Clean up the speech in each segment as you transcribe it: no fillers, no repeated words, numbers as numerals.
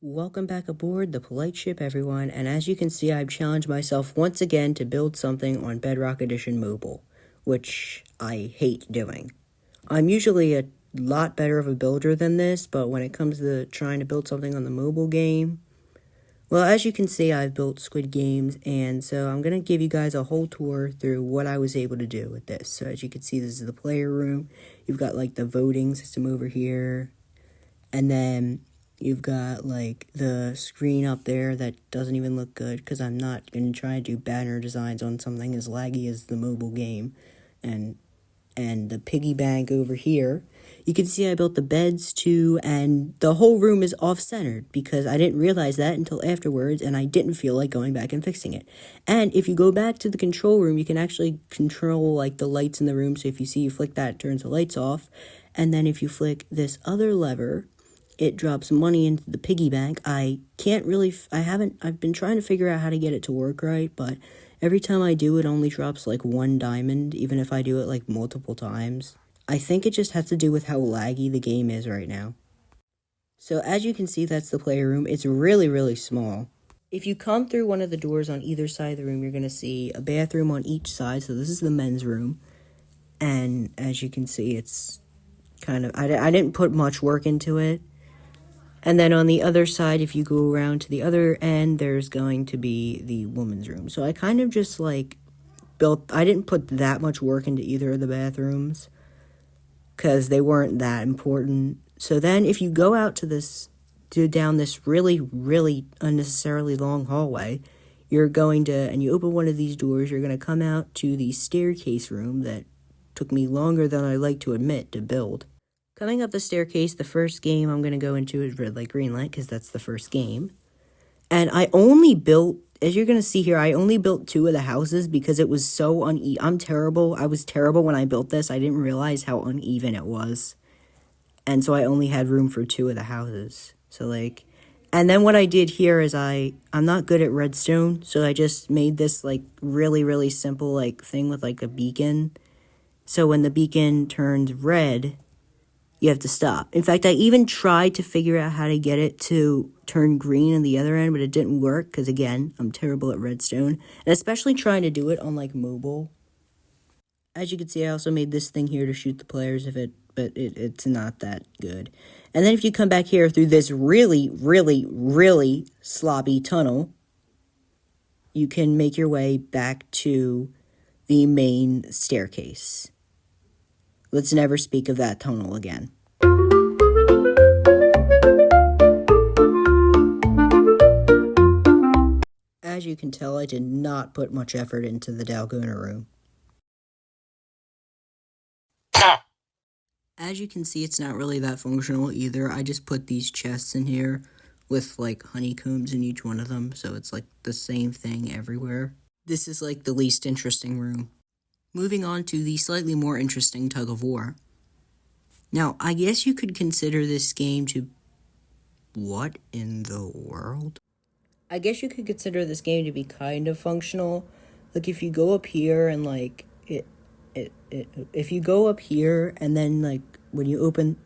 Welcome back aboard the Polite Ship, everyone, and as you can see, I've challenged myself once again to build something on Bedrock Edition Mobile, which I hate doing. I'm usually a lot better of a builder than this, but when it comes to trying to build something on the mobile game, well, as you can see, I've built Squid Games, and so I'm going to give you guys a whole tour through what I was able to do with this. So as you can see, this is the player room. You've got, like, the voting system over here, and then you've got, like, the screen up there that doesn't even look good because I'm not going to try to do banner designs on something as laggy as the mobile game. And the piggy bank over here. You can see I built the beds too, and the whole room is off-centered because I didn't realize that until afterwards, and I didn't feel like going back and fixing it. And if you go back to the control room, you can actually control, like, the lights in the room. So if you see you flick that, it turns the lights off. And then if you flick this other lever, it drops money into the piggy bank. I've been trying to figure out how to get it to work right, but every time I do, it only drops like one diamond, even if I do it like multiple times. I think it just has to do with how laggy the game is right now. So as you can see, that's the player room. It's really, really small. If you come through one of the doors on either side of the room, you're going to see a bathroom on each side. So this is the men's room. And as you can see, it's kind of, I didn't put much work into it. And then on the other side, if you go around to the other end, there's going to be the woman's room. So I kind of just like I didn't put that much work into either of the bathrooms because they weren't that important. So then if you go out to down this really, really unnecessarily long hallway, and you open one of these doors, you're going to come out to the staircase room that took me longer than I like to admit to build. Coming up the staircase, the first game I'm going to go into is red light, green light, because that's the first game. And I only built, as you're going to see here, I only built 2 of the houses because it was so uneven. I'm terrible. I was terrible when I built this. I didn't realize how uneven it was. And so I only had room for 2 of the houses. And then what I did here is I'm not good at redstone, so I just made this, like, really, really simple, like, thing with, like, a beacon. So when the beacon turns red, you have to stop. In fact, I even tried to figure out how to get it to turn green on the other end, but it didn't work because, again, I'm terrible at redstone. And especially trying to do it on, like, mobile. As you can see, I also made this thing here to shoot the players but it's not that good. And then if you come back here through this really, really, really sloppy tunnel, you can make your way back to the main staircase. Let's never speak of that tunnel again. As you can tell, I did not put much effort into the Dalgona room. As you can see, it's not really that functional either. I just put these chests in here with, like, honeycombs in each one of them, so it's, like, the same thing everywhere. This is, like, the least interesting room. Moving on to the slightly more interesting tug of war. Now, I guess you could consider this game to... What in the world? I guess you could consider this game to be kind of functional. Like, if you go up here and, like, if you go up here and then, like, when you open...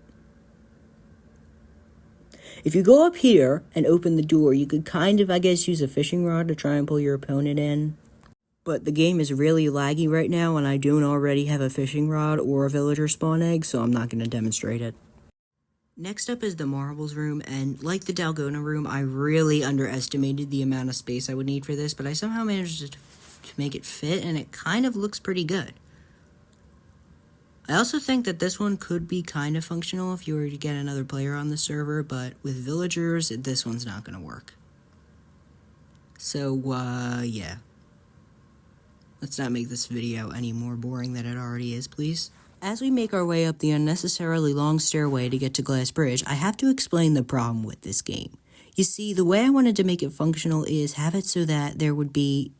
If you go up here and open the door, you could kind of, I guess, use a fishing rod to try and pull your opponent in. But the game is really laggy right now, and I don't already have a fishing rod or a villager spawn egg, so I'm not going to demonstrate it. Next up is the marbles room, and like the Dalgona room, I really underestimated the amount of space I would need for this, but I somehow managed to make it fit, and it kind of looks pretty good. I also think that this one could be kind of functional if you were to get another player on the server, but with villagers, this one's not going to work. So, yeah. Let's not make this video any more boring than it already is, please. As we make our way up the unnecessarily long stairway to get to Glass Bridge, I have to explain the problem with this game. You see, the way I wanted to make it functional is have it so that there would be,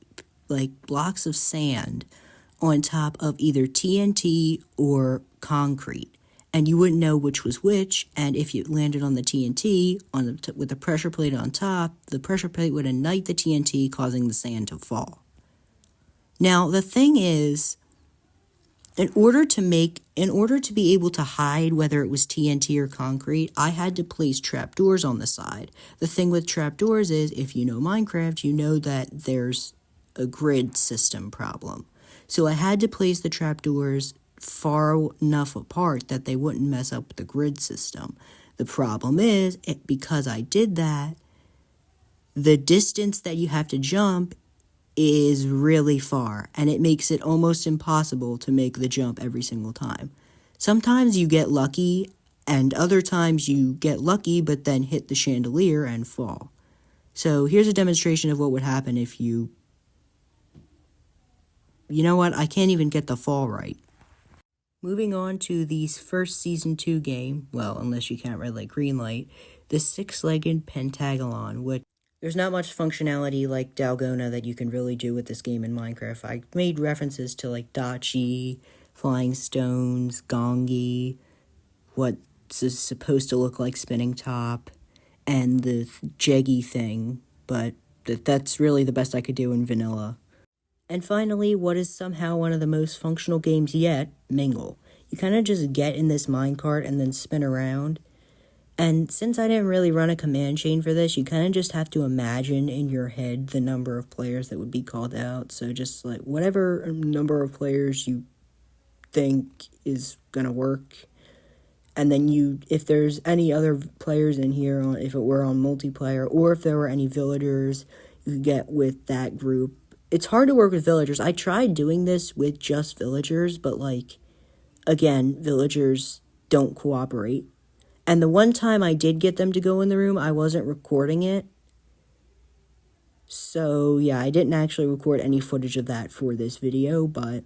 like, blocks of sand on top of either TNT or concrete. And you wouldn't know which was which, and if you landed on the TNT with the pressure plate on top, the pressure plate would ignite the TNT, causing the sand to fall. Now, the thing is, In order to be able to hide whether it was TNT or concrete, I had to place trapdoors on the side. The thing with trapdoors is, if you know Minecraft, you know that there's a grid system problem. So I had to place the trapdoors far enough apart that they wouldn't mess up the grid system. The problem is, because I did that, the distance that you have to jump is really far, and it makes it almost impossible to make the jump every single time. Sometimes you get lucky, and other times you get lucky but then hit the chandelier and fall. So here's a demonstration of what would happen if you know what, I can't even get the fall right. Moving on to the first Season 2 game, well, unless you count red light, green light, the six-legged pentagonal, which there's not much functionality like Dalgona that you can really do with this game in Minecraft. I made references to like Dachi, Flying Stones, Gongi, what's supposed to look like Spinning Top, and the Jeggy thing, but that's really the best I could do in vanilla. And finally, what is somehow one of the most functional games yet, Mingle. You kind of just get in this minecart and then spin around. And since I didn't really run a command chain for this, you kind of just have to imagine in your head the number of players that would be called out. So just like whatever number of players you think is going to work. And then if there's any other players in here, if it were on multiplayer, or if there were any villagers, you could get with that group. It's hard to work with villagers. I tried doing this with just villagers, but again, villagers don't cooperate. And the one time I did get them to go in the room, I wasn't recording it. So, yeah, I didn't actually record any footage of that for this video, but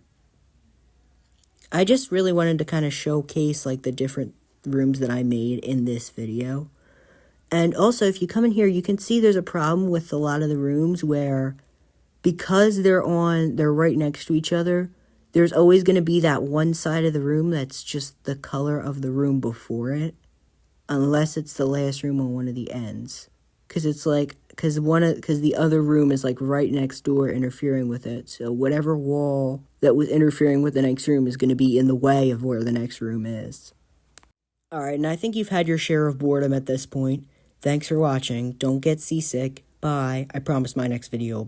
I just really wanted to kind of showcase, the different rooms that I made in this video. And also, if you come in here, you can see there's a problem with a lot of the rooms where, because they're right next to each other, there's always going to be that one side of the room that's just the color of the room before it. Unless it's the last room on one of the ends. Because the other room is right next door interfering with it. So whatever wall that was interfering with the next room is going to be in the way of where the next room is. Alright, and I think you've had your share of boredom at this point. Thanks for watching. Don't get seasick. Bye. I promise my next video will be